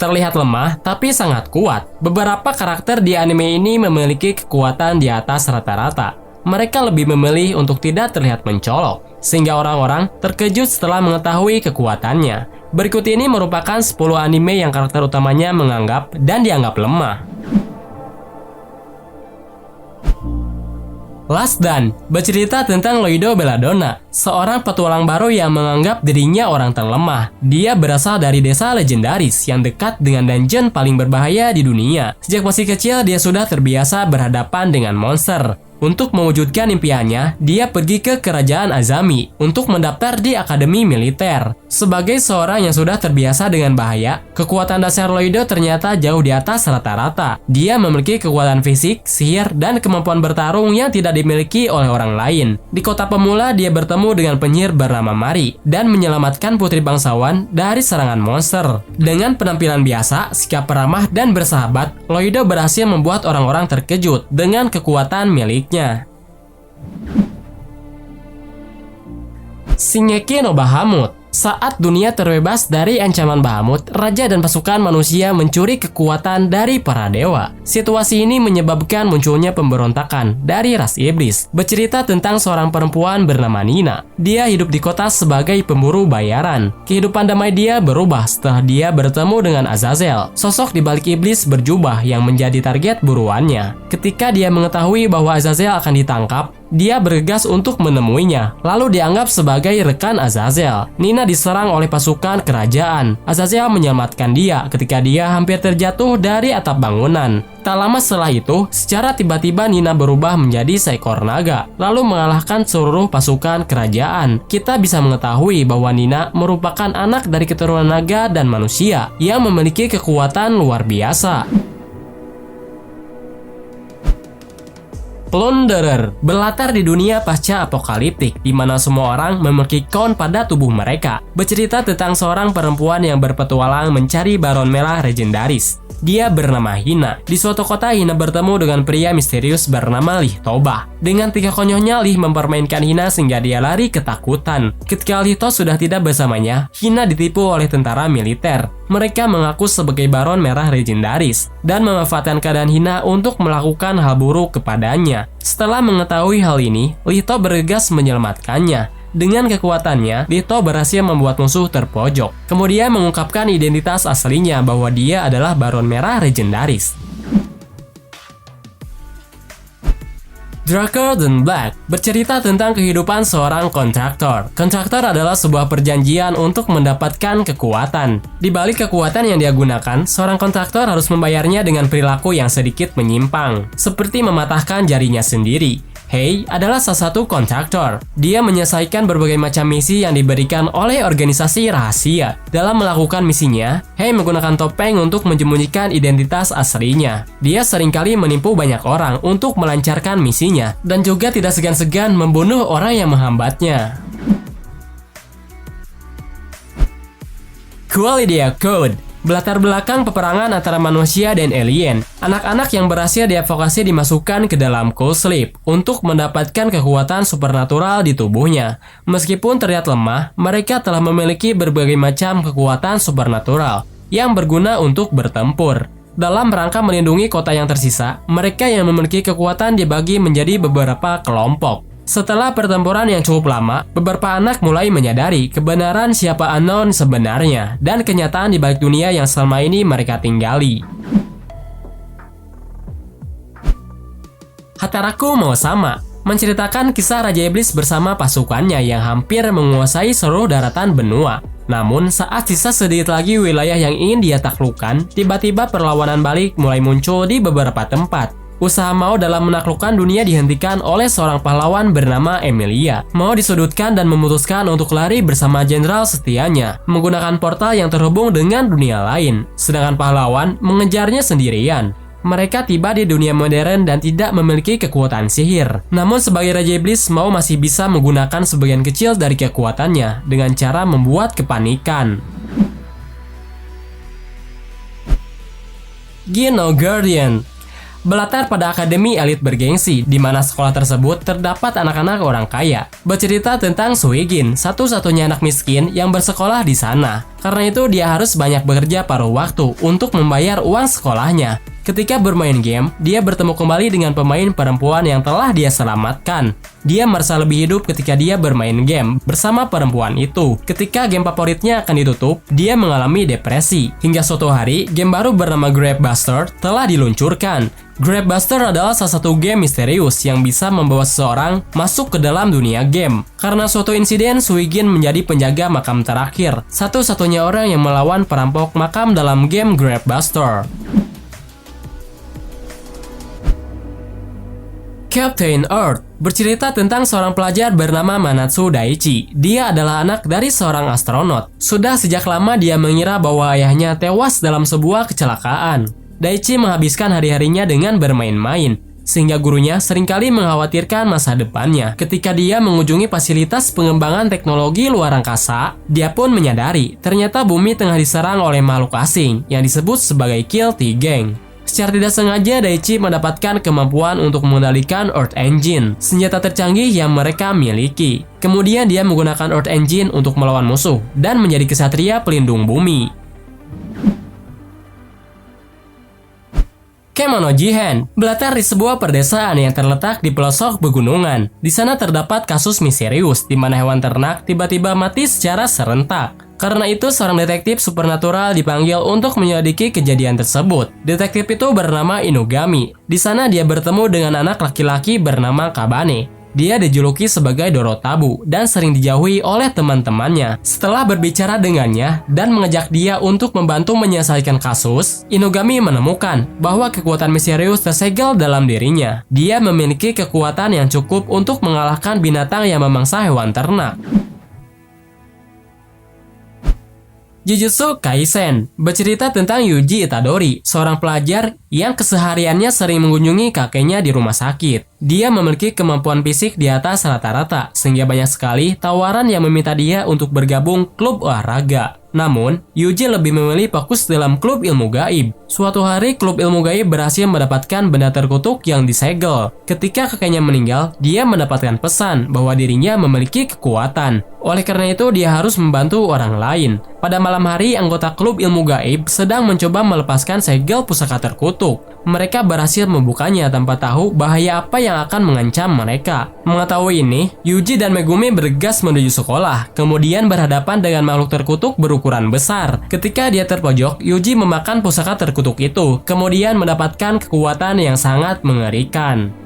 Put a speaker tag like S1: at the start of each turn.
S1: terlihat lemah tapi sangat kuat. Beberapa karakter di anime ini memiliki kekuatan di atas rata-rata. Mereka lebih memilih untuk tidak terlihat mencolok, sehingga orang-orang terkejut setelah mengetahui kekuatannya. Berikut ini merupakan 10 anime yang karakter utamanya menganggap dan dianggap lemah. Last Dan bercerita tentang Loido Belladonna, seorang petualang baru yang menganggap dirinya orang terlemah. Dia berasal dari desa legendaris yang dekat dengan dungeon paling berbahaya di dunia. Sejak masih kecil, dia sudah terbiasa berhadapan dengan monster. Untuk mewujudkan impiannya, dia pergi ke kerajaan Azami untuk mendaftar di akademi militer. Sebagai seorang yang sudah terbiasa dengan bahaya, kekuatan dasar Loido ternyata jauh di atas rata-rata. Dia memiliki kekuatan fisik, sihir, dan kemampuan bertarung yang tidak dimiliki oleh orang lain. Di kota pemula, dia bertemu dengan penyihir bernama Mari dan menyelamatkan putri bangsawan dari serangan monster. Dengan penampilan biasa, sikap ramah, dan bersahabat, Loido berhasil membuat orang-orang terkejut dengan kekuatan miliknya. Shingeki no Bahamut. Saat dunia terbebas dari ancaman Bahamut, raja dan pasukan manusia mencuri kekuatan dari para dewa. Situasi ini menyebabkan munculnya pemberontakan dari ras iblis. Bercerita tentang seorang perempuan bernama Nina. Dia hidup di kota sebagai pemburu bayaran. Kehidupan damai dia berubah setelah dia bertemu dengan Azazel, sosok di balik iblis berjubah yang menjadi target buruannya. Ketika dia mengetahui bahwa Azazel akan ditangkap, dia bergegas untuk menemuinya, lalu dianggap sebagai rekan Azazel. Nina diserang oleh pasukan kerajaan. Azazel menyelamatkan dia ketika dia hampir terjatuh dari atap bangunan. Tak lama setelah itu, secara tiba-tiba Nina berubah menjadi seekor naga, lalu mengalahkan seluruh pasukan kerajaan. Kita bisa mengetahui bahwa Nina merupakan anak dari keturunan naga dan manusia yang memiliki kekuatan luar biasa. Plunderer berlatar di dunia pasca apokaliptik, di mana semua orang memiliki kon pada tubuh mereka. Bercerita tentang seorang perempuan yang berpetualang mencari baron merah legendaris. Dia bernama Hina. Di suatu kota, Hina bertemu dengan pria misterius bernama Lich Toba. Dengan tingkah konyolnya, Lich mempermainkan Hina sehingga dia lari ketakutan. Ketika Lich sudah tidak bersamanya, Hina ditipu oleh tentara militer. Mereka mengaku sebagai baron merah legendaris dan memanfaatkan keadaan Hina untuk melakukan hal buruk kepadanya. Setelah mengetahui hal ini, Lich bergegas menyelamatkannya. Dengan kekuatannya, Lich berhasil membuat musuh terpojok. Kemudian mengungkapkan identitas aslinya bahwa dia adalah baron merah legendaris. Darker Than Black bercerita tentang kehidupan seorang kontraktor. Kontraktor adalah sebuah perjanjian untuk mendapatkan kekuatan. Di balik kekuatan yang dia gunakan, seorang kontraktor harus membayarnya dengan perilaku yang sedikit menyimpang, seperti mematahkan jarinya sendiri. Hei adalah salah satu kontraktor. Dia menyelesaikan berbagai macam misi yang diberikan oleh organisasi rahasia. Dalam melakukan misinya, Hei menggunakan topeng untuk menyembunyikan identitas aslinya. Dia seringkali menipu banyak orang untuk melancarkan misinya, dan juga tidak segan-segan membunuh orang yang menghambatnya. Qualidea Code berlatar belakang peperangan antara manusia dan alien. Anak-anak yang berhasil diadvokasi dimasukkan ke dalam Cold Sleep untuk mendapatkan kekuatan supernatural di tubuhnya. Meskipun terlihat lemah, mereka telah memiliki berbagai macam kekuatan supernatural yang berguna untuk bertempur. Dalam rangka melindungi kota yang tersisa, mereka yang memiliki kekuatan dibagi menjadi beberapa kelompok. Setelah pertempuran yang cukup lama, beberapa anak mulai menyadari kebenaran siapa Anon sebenarnya dan kenyataan di balik dunia yang selama ini mereka tinggali. Hataraku mau sama menceritakan kisah Raja Iblis bersama pasukannya yang hampir menguasai seluruh daratan benua. Namun, saat sisa sedikit lagi wilayah yang ingin dia taklukkan, tiba-tiba perlawanan balik mulai muncul di beberapa tempat. Usaha Mao dalam menaklukkan dunia dihentikan oleh seorang pahlawan bernama Emilia. Mao disudutkan dan memutuskan untuk lari bersama jenderal setianya, menggunakan portal yang terhubung dengan dunia lain. Sedangkan pahlawan mengejarnya sendirian. Mereka tiba di dunia modern dan tidak memiliki kekuatan sihir. Namun sebagai Raja Iblis, Mao masih bisa menggunakan sebagian kecil dari kekuatannya dengan cara membuat kepanikan. Geno Guardian Berlatar pada akademi elit bergengsi, di mana sekolah tersebut terdapat anak-anak orang kaya. Bercerita tentang Suigin, satu-satunya anak miskin yang bersekolah di sana. Karena itu dia harus banyak bekerja paruh waktu untuk membayar uang sekolahnya. Ketika bermain game, dia bertemu kembali dengan pemain perempuan yang telah dia selamatkan. Dia merasa lebih hidup ketika dia bermain game bersama perempuan itu. Ketika game favoritnya akan ditutup, dia mengalami depresi. Hingga suatu hari, game baru bernama Gravebuster telah diluncurkan. Gravebuster adalah salah satu game misterius yang bisa membawa seseorang masuk ke dalam dunia game. Karena suatu insiden, Suigin menjadi penjaga makam terakhir, satu-satunya orang yang melawan perampok makam dalam game Gravebuster. Captain Earth bercerita tentang seorang pelajar bernama Manatsu Daichi. Dia adalah anak dari seorang astronot. Sudah sejak lama dia mengira bahwa ayahnya tewas dalam sebuah kecelakaan. Daichi menghabiskan hari-harinya dengan bermain-main, sehingga gurunya seringkali mengkhawatirkan masa depannya. Ketika dia mengunjungi fasilitas pengembangan teknologi luar angkasa, dia pun menyadari ternyata bumi tengah diserang oleh makhluk asing yang disebut sebagai Kill T Gang. Secara tidak sengaja, Daichi mendapatkan kemampuan untuk mengendalikan Earth Engine, senjata tercanggih yang mereka miliki. Kemudian dia menggunakan Earth Engine untuk melawan musuh dan menjadi kesatria pelindung bumi. Kemono Jihen berlatar di sebuah perdesaan yang terletak di pelosok pegunungan. Di sana terdapat kasus misterius di mana hewan ternak tiba-tiba mati secara serentak. Karena itu, seorang detektif supernatural dipanggil untuk menyelidiki kejadian tersebut. Detektif itu bernama Inugami. Di sana dia bertemu dengan anak laki-laki bernama Kabane. Dia dijuluki sebagai Dorotabu dan sering dijauhi oleh teman-temannya. Setelah berbicara dengannya dan mengajak dia untuk membantu menyelesaikan kasus, Inugami menemukan bahwa kekuatan misterius tersegel dalam dirinya. Dia memiliki kekuatan yang cukup untuk mengalahkan binatang yang memangsa hewan ternak. Jujutsu Kaisen bercerita tentang Yuji Itadori, seorang pelajar yang kesehariannya sering mengunjungi kakeknya di rumah sakit. Dia memiliki kemampuan fisik di atas rata-rata, sehingga banyak sekali tawaran yang meminta dia untuk bergabung klub olahraga. Namun, Yuji lebih memilih fokus dalam klub ilmu gaib. Suatu hari, klub ilmu gaib berhasil mendapatkan benda terkutuk yang disegel. Ketika kakeknya meninggal, dia mendapatkan pesan bahwa dirinya memiliki kekuatan. Oleh karena itu, dia harus membantu orang lain. Pada malam hari, anggota klub ilmu gaib sedang mencoba melepaskan segel pusaka terkutuk. Mereka berhasil membukanya tanpa tahu bahaya apa yang akan mengancam mereka. Mengetahui ini, Yuji dan Megumi bergegas menuju sekolah, kemudian berhadapan dengan makhluk terkutuk berukuran besar. Ketika dia terpojok, Yuji memakan pusaka terkutuk itu, kemudian mendapatkan kekuatan yang sangat mengerikan.